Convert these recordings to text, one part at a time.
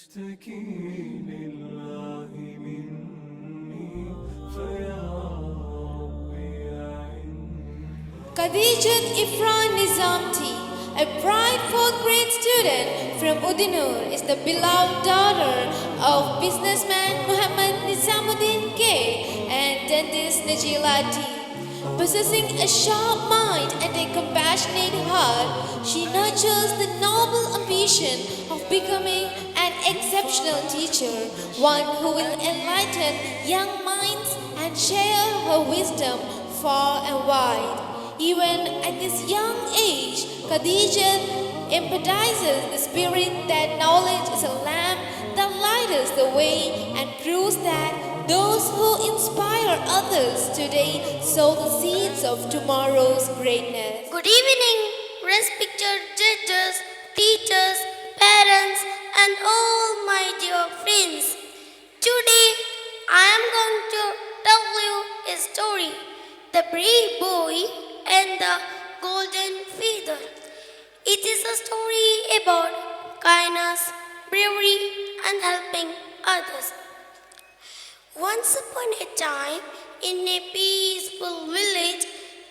أشتكي لله مني فيا ربي أعني. Khadeejathul Ifrah Nizam, a bright fourth-grade student from Udinur, is the beloved daughter of businessman Muhammad Nizamuddin K and dentist Najila T. Possessing a sharp mind and a compassionate heart, she nurtures the noble ambition of becoming an exceptional teacher, one who will enlighten young minds and share her wisdom far and wide. Even at this young age, Khadija empathizes the spirit that knowledge is a lamp that lights the way and proves that those who inspire others today sow the seeds of tomorrow's greatness. Good evening, respected judges, teachers, parents, and all my dear friends. Today, I am going to tell you a story, The Brave Boy and the Golden Feather. It is a story about kindness, bravery, and helping others. Once upon a time, in a peaceful village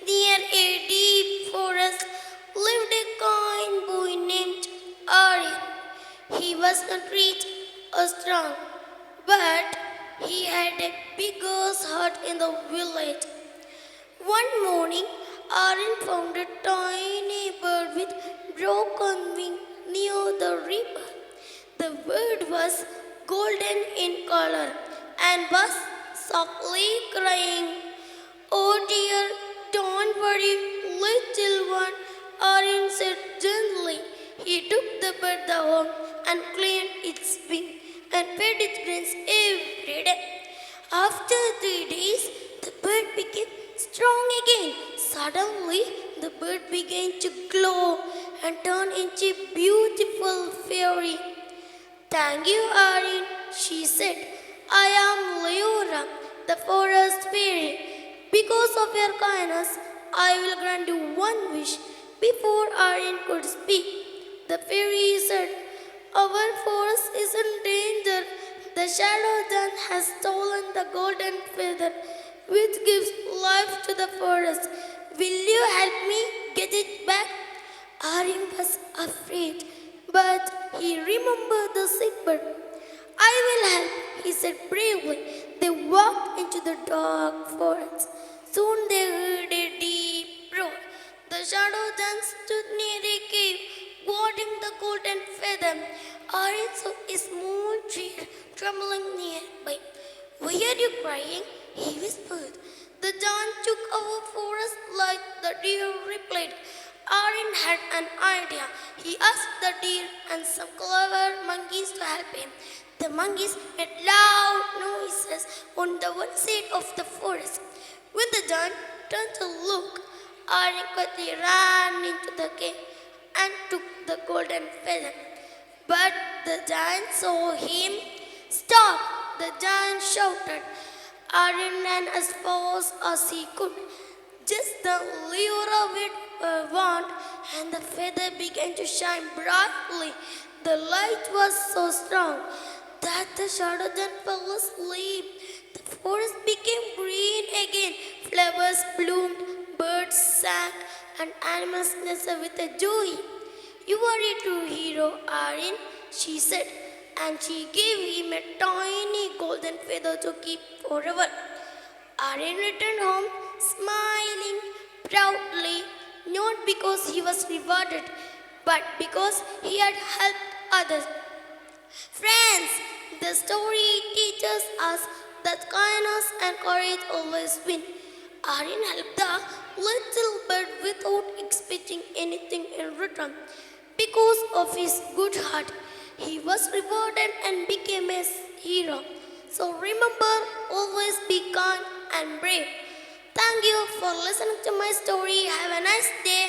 near a deep forest, lived a kind boy named Aryan. He was not rich or strong, but he had the biggest heart in the village. One morning, Aryan found a tiny bird with broken wing near the river. The bird was golden in color and was softly crying. "Oh dear, don't worry, little one," Aryan said gently. He took the bird home and cleaned its wing and fed it grains every day. After 3 days, the bird became strong again. Suddenly, the bird began to glow and turn into a beautiful fairy. "Thank you, Aryan," she said. "I am Leora, the forest fairy. Because of your kindness, I will grant you one wish." Before Aryan could speak, the fairy said, "Our forest is in danger. The shadow giant has stolen the golden feather, which gives life to the forest. Will you help me get it back?" Aryan was afraid, but he remembered the sick bird. "I will help," he said bravely. They walked into the dark forest. Soon they heard a deep roar. The shadow giant stood near a cave, guarding the golden feather. Aryan saw a small tree trembling nearby. "Why are you crying?" he whispered. "The giant took our forest light," the deer replied. Aryan had an idea. He asked the deer and some clever monkeys to help him. The monkeys made loud noises on the one side of the forest. When the giant turned to look, Aryan quickly ran into the cave and took the golden feather. But the giant saw him. "Stop!" the giant shouted. Aryan ran as fast as he could. Just the lure of it wand, and the feather began to shine brightly. The light was so strong that the shadow giant fell asleep. The forest became green again. Flowers bloomed, birds sang, and animals nestled with a joy. "You are a true hero, Aryan," she said, and she gave him a tiny golden feather to keep forever. Aryan returned home smiling proudly, not because he was rewarded, but because he had helped others. Friends, the story teaches us that kindness and courage always win. Aryan helped the little bird without expecting anything in return. Because of his good heart, he was rewarded and became a hero. So remember, always be kind and brave. Thank you for listening to my story. Have a nice day.